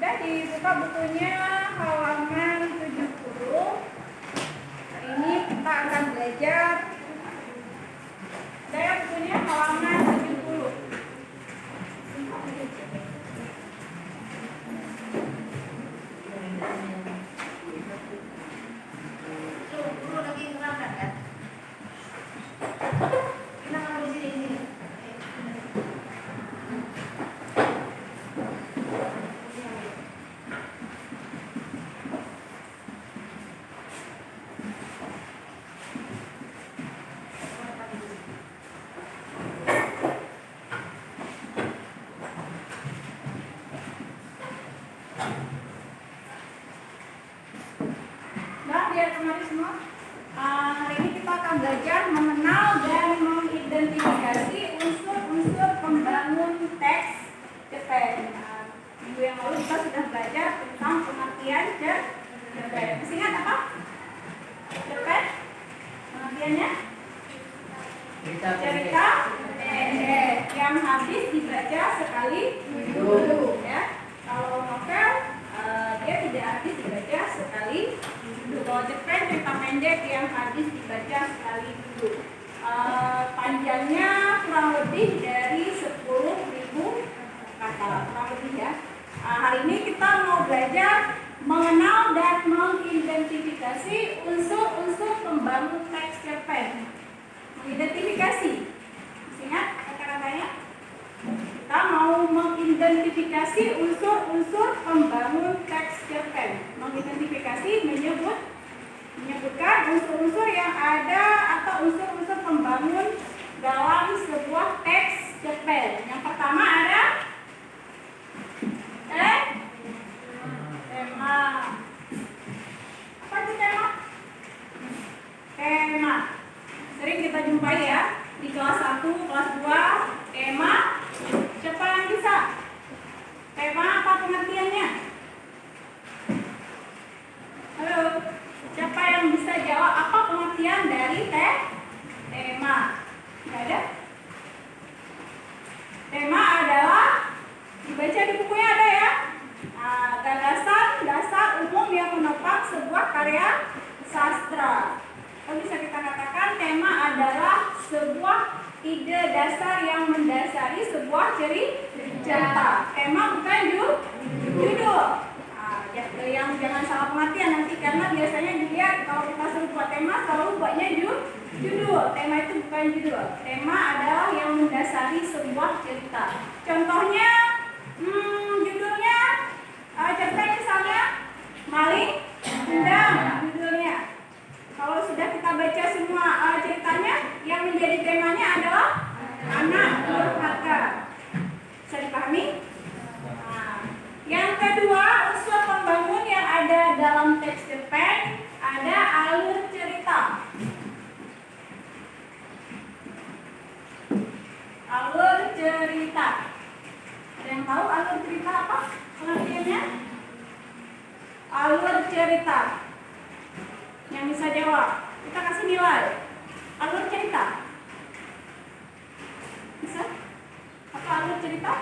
Udah dibuka bukunya halaman 70. Hari ini kita akan belajar. Udah bukunya halaman 70. Guru lagi ngerangkat kan? Kenapa di sini? Mari semua. Hari ini kita akan belajar mengenal dan mengidentifikasi unsur-unsur pembangun teks cerpen. Minggu yang lalu kita sudah belajar tentang pengertian cerpen. Masih ingat apa? Cerpen? Pengertiannya? Cerita pendek yang habis dibaca sekali dulu, ya. Kalau novel dia tidak habis dibaca sekali dulu. Kalau cerpen cerita pendek yang habis dibaca sekali dulu. Panjangnya kurang lebih dari 10.000 kata, kurang lebih ya. Hari ini kita mau belajar mengenal dan mengidentifikasi unsur-unsur pembangun teks cerpen. Mengidentifikasi, ingat kata-katanya? Kita mau mengidentifikasi unsur-unsur pembangun teks cerpen. Mengidentifikasi menyebutkan unsur-unsur yang ada atau unsur-unsur pembangun dalam sebuah teks cerpen. Yang pertama ada tema. Apa itu tema? Tema. Sering kita jumpai ya di kelas 1, kelas 2, tema. Siapa yang bisa? Tema apa pengertiannya? Halo, siapa yang bisa jawab apa pengertian dari tema? Tidak ada? Tema adalah, dibaca di bukunya ada ya, gagasan dasar umum yang menopang sebuah karya sastra. Atau bisa kita katakan tema adalah sebuah ide dasar yang mendasari sebuah cerita. Tema bukan judul. Yang jangan salah pengertian nanti, karena biasanya dilihat kalau kita suruh buat tema selalu buatnya judul. Tema itu bukan judul. Tema adalah yang mendasari sebuah cerita. Contohnya judulnya cerpen misalnya Maling Gendam judulnya. Kalau sudah kita baca semua ceritanya, yang menjadi temanya adalah anak durhaka. Bisa dipahami? Yang kedua, unsur pembangun yang ada dalam teks cerpen ada alur cerita. Alur cerita. Ada yang tahu alur cerita apa pengertiannya? Alur cerita. Yang bisa jawab, kita kasih nilai. Alur cerita. Bisa? Apa alur cerita?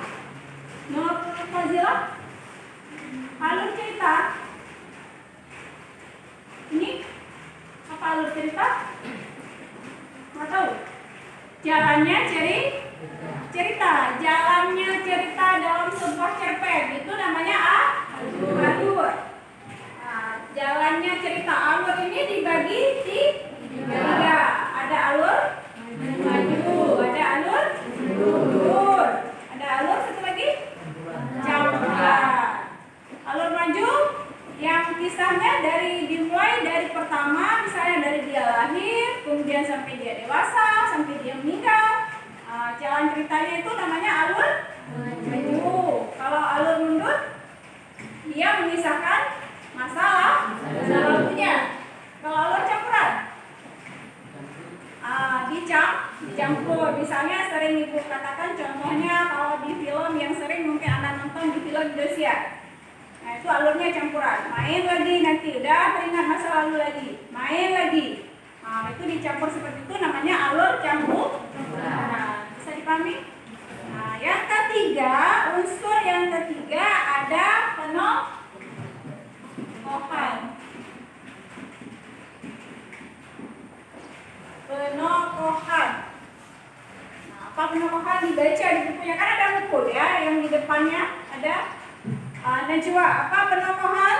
Nur Fazila? Alur cerita. Ini apa alur cerita? Nggak tahu. Jalannya cerita. Jalannya cerita dalam sebuah cerpen itu namanya alur. Jalannya cerita. Alur ini dibagi tiga. Ada alur maju, ada alur mundur, ada alur satu lagi campuran. Alur maju yang kisahnya dimulai dari pertama, misalnya dari dia lahir, kemudian sampai dia dewasa, sampai dia meninggal. Jalan ceritanya itu namanya alur dia memisahkan masalah lalunya. Kalau alur campuran, dicampur. Misalnya sering ibu katakan contohnya kalau di film yang sering mungkin anak nonton di film Indosiar. Nah itu alurnya campuran. Main lagi nanti udah teringat masa lalu lagi, main lagi. Nah itu dicampur seperti itu namanya alur campur. Nah bisa dipahami? Nah yang ketiga, unsur yang ketiga ada penokohan. Penokohan. Nah, apa penokohan dibaca di bukunya kan ada buku ya yang di depannya ada. Najwa, apa penokohan?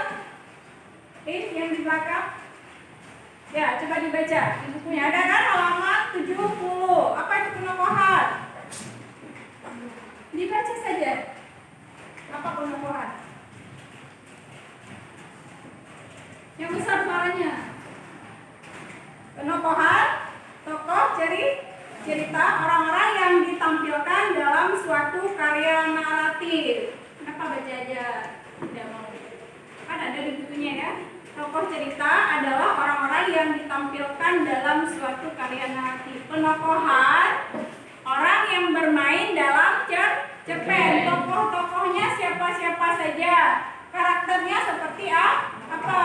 Yang di belakang. Ya, coba dibaca di bukunya ada kan halaman 70. Apa itu penokohan? Dibaca saja. Apa penokohan? Yang besar suaranya. Penokohan tokoh cerita orang-orang yang ditampilkan dalam suatu karya naratif. Kenapa baca aja tidak mau? Kan ada di bukunya ya. Tokoh cerita adalah orang-orang yang ditampilkan dalam suatu karya naratif. Penokohan orang yang bermain dalam cerpen. Tokoh-tokohnya siapa-siapa saja. Karakternya seperti apa?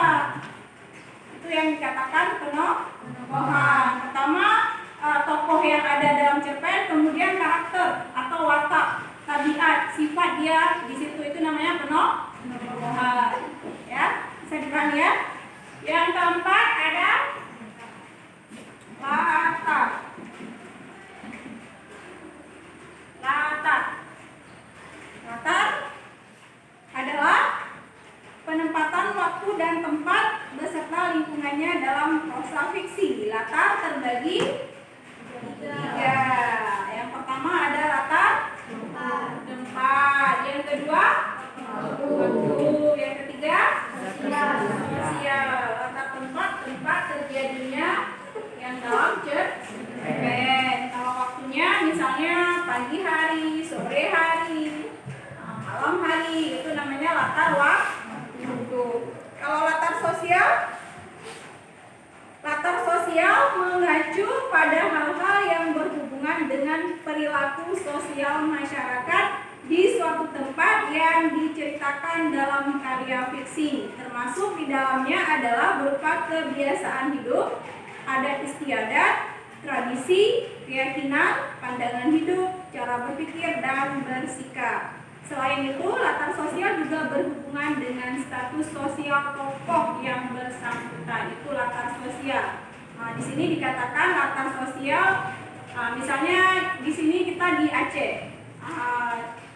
Itu yang dikatakan penokohan. Pertama, tokoh yang ada dalam cerpen, kemudian karakter atau watak, tabiat, sifat dia di situ itu namanya penokohan. Ya, bisa dipahami ya. Yang keempat ada latar. Latar adalah penempatan waktu dan tempat beserta lingkungannya dalam prosa fiksi. Latar terbagi tiga. Yang pertama ada latar tempat. Yang kedua waktu. Yang ketiga sosial. Latar tempat terjadinya yang dalam cerpen. Kalau waktunya misalnya pagi hari, sore hari, malam hari, itu namanya latar waktu. Kalau latar sosial mengacu pada hal-hal yang berhubungan dengan perilaku sosial masyarakat di suatu tempat yang diceritakan dalam karya fiksi. Termasuk di dalamnya adalah berupa kebiasaan hidup, adat istiadat, tradisi, keyakinan, pandangan hidup, cara berpikir, dan bersikap. Selain itu, latar sosial juga berhubungan dengan status sosial tokoh yang bersangkutan. Itu latar sosial. Nah, di sini dikatakan latar sosial. Misalnya di sini kita di Aceh.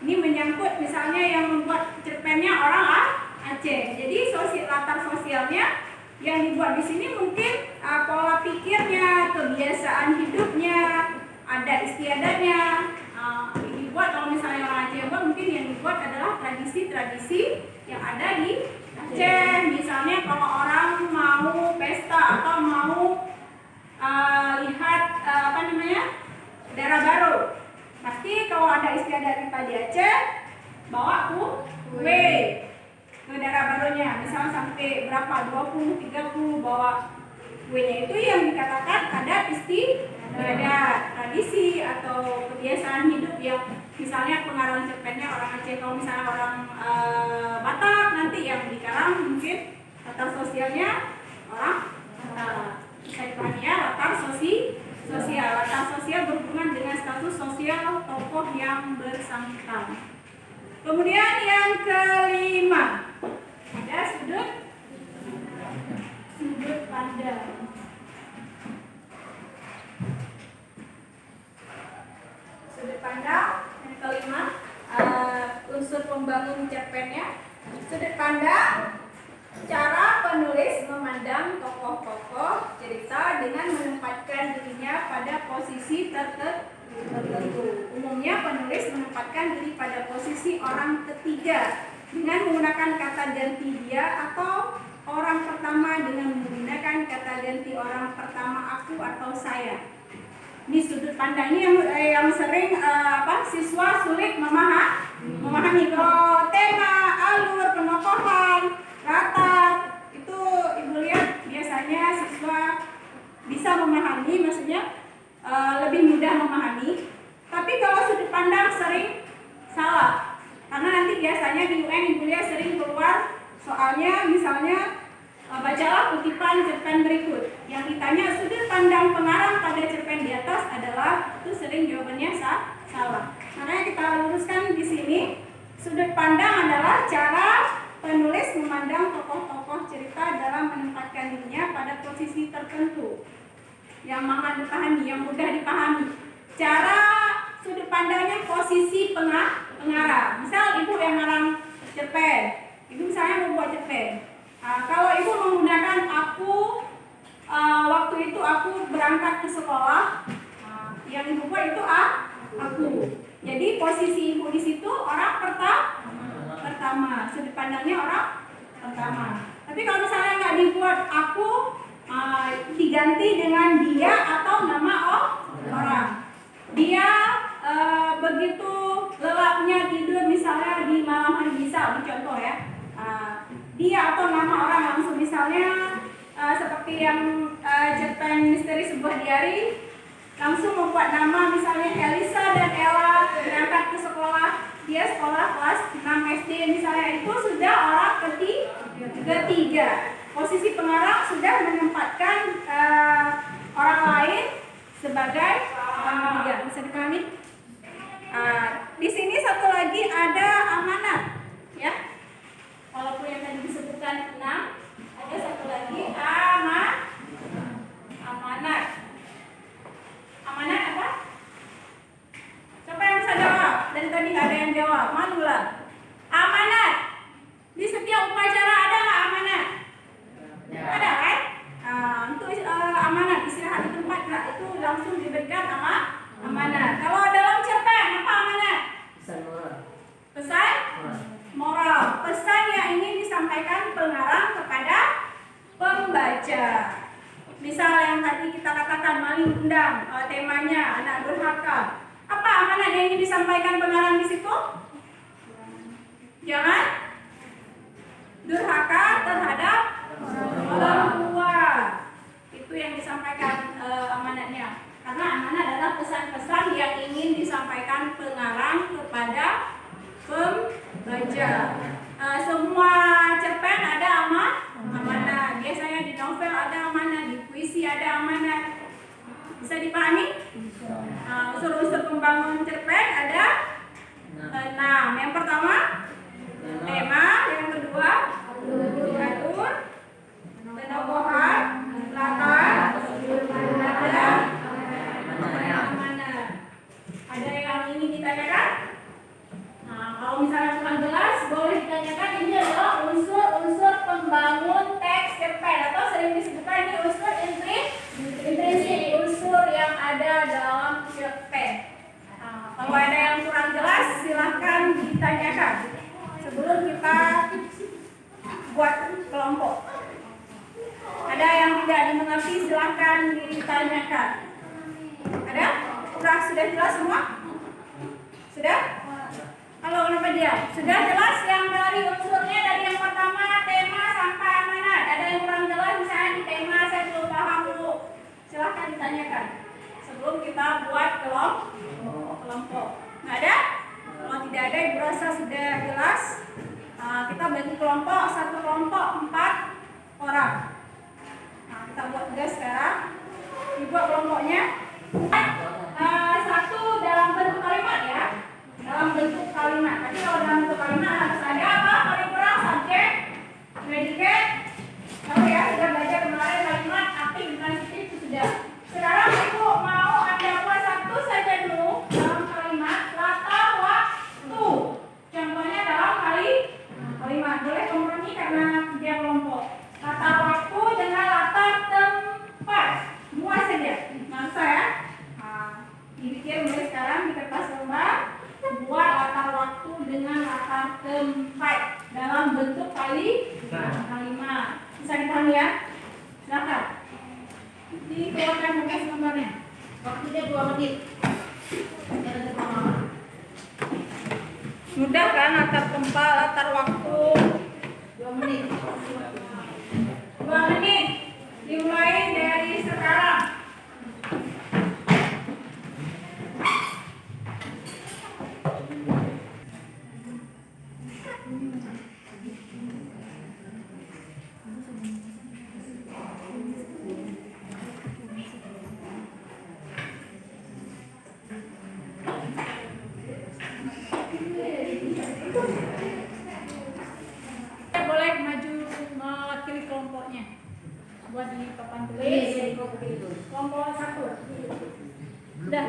Ini menyangkut misalnya yang membuat cerpennya orang Aceh. Jadi latar sosialnya yang dibuat di sini mungkin pola pikirnya, kebiasaan hidupnya, adat istiadatnya. Dibuat kalau misalnya orang Aceh buat, mungkin yang dibuat adalah tradisi-tradisi yang ada di Aceh. Misalnya kalau orang mau pesta atau mau lihat daerah baru, pasti kalau ada istiadat kita di Aceh bawa kue ke daerah barunya. Misalnya sampai berapa, 20, 30 bawa kuenya. Itu yang dikatakan adat istiadat, tradisi atau kebiasaan hidup yang misalnya pengarang cerpennya orang Aceh. Kalau misalnya orang Batak, nanti yang dikarang mungkin latar sosialnya orang Batak. Bisa dipahami ya, latar sosial. Latar sosial berhubungan dengan status sosial tokoh yang bersangkutan. Kemudian yang kelima ada sudut pandang. Sudut pandang yang kelima, unsur pembangun cerpennya. Sudut pandang, cara penulis memandang tokoh-tokoh cerita dengan menempatkan dirinya pada posisi tertentu. Umumnya penulis menempatkan diri pada posisi orang ketiga dengan menggunakan kata ganti dia, atau orang pertama dengan menggunakan kata ganti orang pertama aku atau saya. Ini sudut pandang ini yang sering siswa sulit memahami. Kalau tema, alur, penokohan, latar, itu Ibu lihat biasanya siswa bisa memahami, maksudnya lebih mudah memahami. Tapi kalau sudut pandang sering salah, karena nanti biasanya di UN Ibu lihat sering keluar soalnya misalnya bacalah kutipan cerpen berikut. Yang ditanya sudut pandang pengarang pada cerpen di atas adalah, itu sering jawabannya salah. Makanya kita luruskan di sini. Sudut pandang adalah cara penulis memandang tokoh-tokoh cerita dalam menempatkan dirinya pada posisi tertentu yang mampu dipahami, yang mudah dipahami. Cara sudut pandangnya posisi pengarang. Misal Ibu yang ngarang cerpen, Ibu misalnya mau buat cerpen. Kalau Ibu menggunakan aku, waktu itu aku berangkat ke sekolah, yang Ibu buat itu aku. Jadi posisi Ibu di situ orang pertama, sudut pandangnya orang pertama. Tapi kalau misalnya nggak dibuat aku, diganti dengan dia atau nama orang. Dia begitu lelapnya tidur misalnya di malam hari, bisa contoh ya. Dia atau nama orang langsung, misalnya seperti yang cerpen Misteri Sebuah Diari, langsung membuat nama misalnya Elisa dan Ella berangkat ke sekolah. Dia sekolah kelas 6 SD misalnya, itu sudah orang ketiga. Posisi pengarang sudah menempatkan orang lain sebagai orang ketiga. Bisa dipahami? Di sini satu lagi ada amanat, ya. Walaupun yang tadi disebutkan 6, ada satu lagi amanat. Amanat apa? Siapa yang bisa jawab? Dari tadi nggak ada yang jawab. Malulah. Amanat. Di setiap upacara ada nggak amanat? Ada kan? Untuk amanat istirahat di tempat nggak, itu langsung diberikan amanat. Kalau dalam cerpen apa amanat? Pesan moral. Pesan yang ingin disampaikan pengarang kepada pembaca. Misal yang tadi kita katakan maling undang, temanya anak durhaka. Apa amanat yang ingin disampaikan pengarang di situ? Jangan durhaka terhadap orang tua. Itu yang disampaikan amanatnya. Karena amanat adalah pesan-pesan yang ingin disampaikan pengarang kepada pembaca. Semua cerpen ada amanat. Biasanya di novel ada amanat, di puisi ada amanat. Bisa dipahami? Unsur-unsur pembangun cerpen ada 6. Yang pertama tema, yang kedua diatur, penokohan, latar, ada amanat. Ada yang ingin ditanyakan? Kalau misalnya kurang jelas, boleh ditanyakan. Ini adalah unsur-unsur pembangun teks cerpen, atau sering disebutkan ini unsur intrinsik, unsur yang ada dalam cerpen. Kalau ada yang kurang jelas, silahkan ditanyakan sebelum kita buat kelompok. Ada yang tidak dimengerti, silahkan ditanyakan. Ada? Sudah jelas semua? Sudah? Kalau kenapa dia? Sudah jelas yang dari unsurnya, dari yang pertama tema sampai amanat. Ada yang kurang jelas misalnya di tema saya belum paham dulu. Silahkan ditanyakan sebelum kita buat kelompok. Nggak ada? Kalau tidak ada, Ibu rasa sudah jelas. Kita bagi kelompok, satu kelompok 4 orang. Kita buat tugas sekarang. Dibuat kelompoknya. Satu dalam bentuk kalimat ya. Dalam bentuk kalimat. Tapi kalau dalam bentuk kalimat harus ada apa? Paling kurang subjek, predicate. Tahu ya, sudah belajar kemarin kalimat aktif, intransitif itu sudah. Sekarang Ibu mau Anda buat satu saja dulu dalam kalimat latar waktu. Contohnya dalam kalimat. Boleh kompromi karena dia kelompok. Latar waktu dengan latar tempat. Muat saja. Nggak usah ya. Dibikin mulai sekarang di kertas lembar. Buat latar waktu dengan latar tempat dalam bentuk kalimat. Bisa dipahami ya? Silakan. Dikeluarkan kertas lembarnya. Waktunya 2 menit. Mudah kan latar tempat, latar waktu. 2 menit. 2 menit. Dimulai dari sekarang. Boleh maju mewakili kelompoknya buat di papan tulis. Kelompok 1 udah.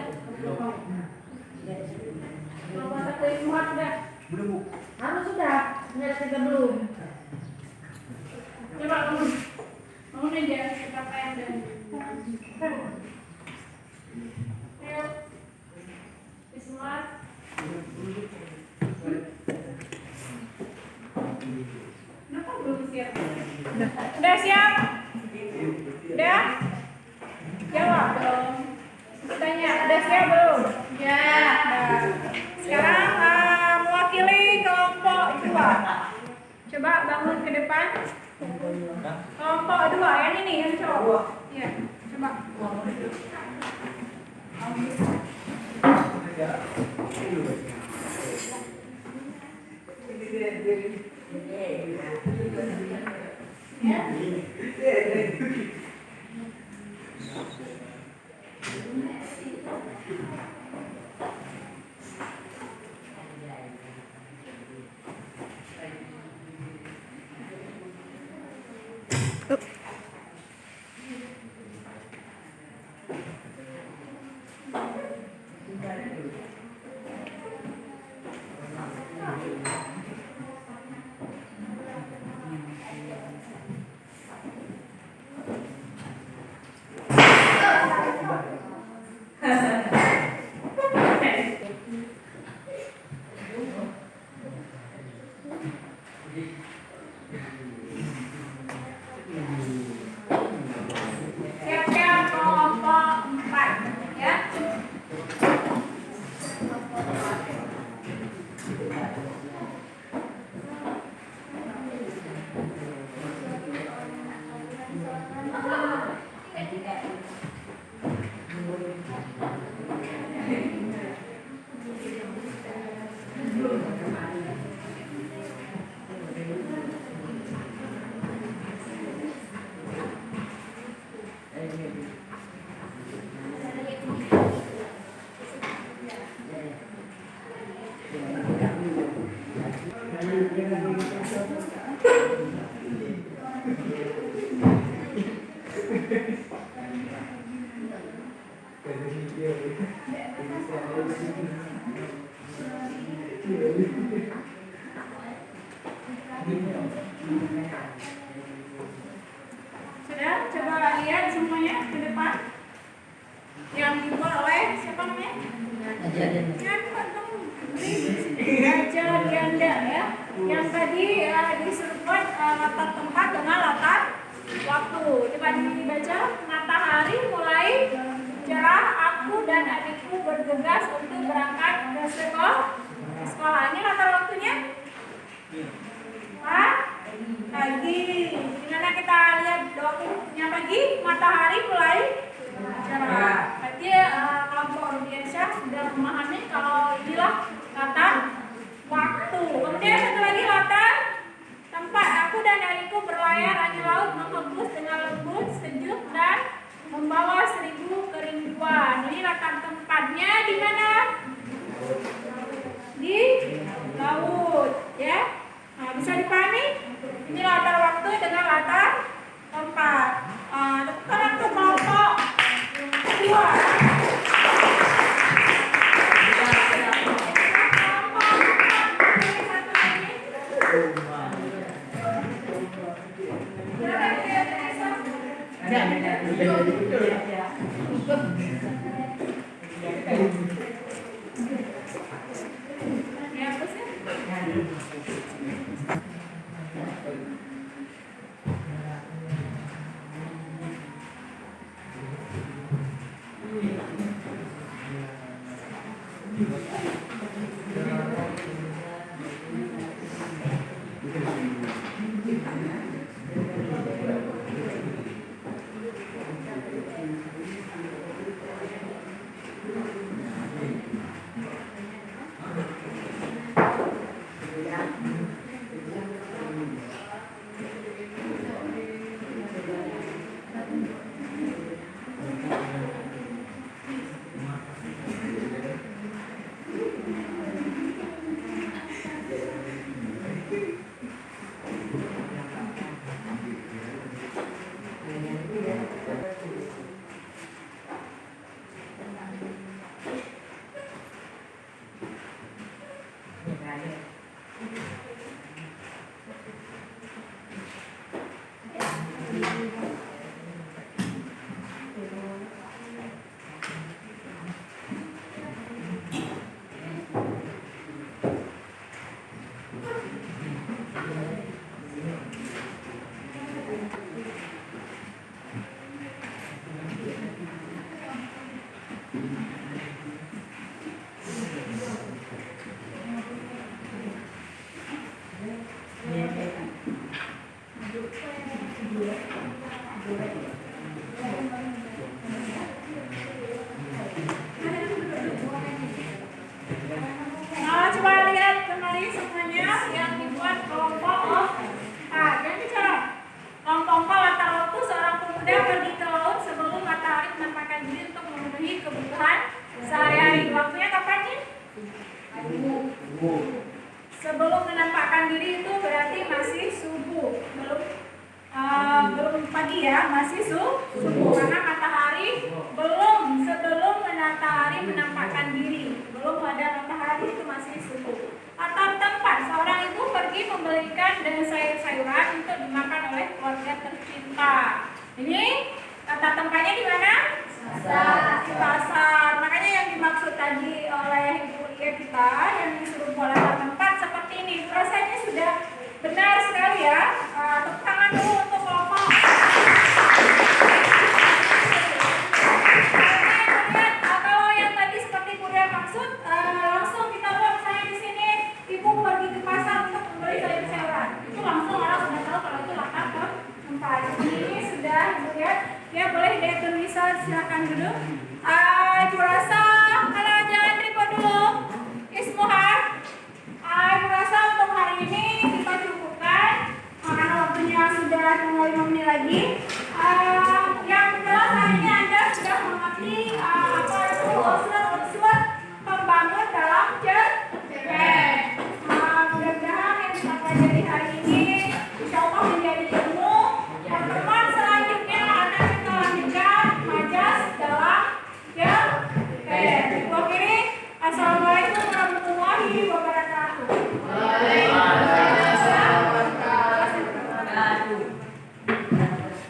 Kelompok 1 Ismuhat udah. Belum. Harus sudah. Enggak kita belum. Coba kamu nih dia siapa yang dan ayo Ismuhat. Kenapa belum siap? Udah siap? Udah? Jawab dong. Tanya, udah siap belum? Ya. Nah, sekarang mewakili kelompok 2. Coba bangun ke depan. Kelompok 2, yang ini, yang cowok. Iya, coba. Siap-siap kelompok 4 ya. Sudah, coba lihat semuanya ke depan. Yang dibuat oleh siapa namanya? Gajah Ganda ya. Yang tadi disebut latar tempat dengan latar waktu. Coba dibaca. Matahari mulai cerah, aku dan adikku bergegas untuk berangkat ke sekolah. Ini latar waktunya? Pagi. Gimana kita lihat waktunya pagi? Matahari mulai cerah. Berarti kelompok Rudiansyah sudah memahami kalau inilah latar waktu. Kemudian satu lagi latar tempat. Aku dan adikku berlayar angin laut menghembus dengan lembut, sejuk dan membawa 1000 kerinduan. Ini latar tempatnya di mana? Di laut, ya. Nah, bisa dipahami? Ini latar waktu dengan latar tempat. Tekan untuk kelompok 2. Nah, coba lihat kembali semuanya yang dibuat kelompok of. Nah, yang bicara kelompok latar waktu seorang pemuda pergi ke laut sebelum matahari menampakkan diri untuk memenuhi kebutuhan sehari-hari. Waktunya kapan nih? Sebelum menampakkan diri itu berarti masih subuh, belum pagi ya, masih subuh karena matahari sebelum matahari menampakkan diri, belum ada matahari itu masih subuh. Latar tempat seorang itu pergi membelikan dan sayur-sayuran untuk dimakan oleh keluarga tercinta. Ini latar tempatnya di mana? Di pasar. Makanya yang dimaksud tadi oleh ibu kita yang disuruh buat latar tempat seperti ini. Rasanya sudah benar sekali ya. Tepuk tangan dulu untuk kelompok. Kalau yang tadi seperti Buddha maksud, langsung kita buat misalnya di sini ibu pergi ke pasar untuk membeli sayur-sayuran. Itu langsung orang sudah tahu kalau itu latar tempat. Ini sudah lihat. Ya boleh dihitung bisa silakan duduk. Ibu rasa kalau jangan ribut dulu. Ismuhar. Ibu rasa untuk hari ini kita cukupkan karena waktunya sudah tinggal 5 menit lagi. Yang jelas hari ini Anda sudah mengerti apa itu unsur pembangun dalam cerpen. Mudah-mudahan yang kita pelajari hari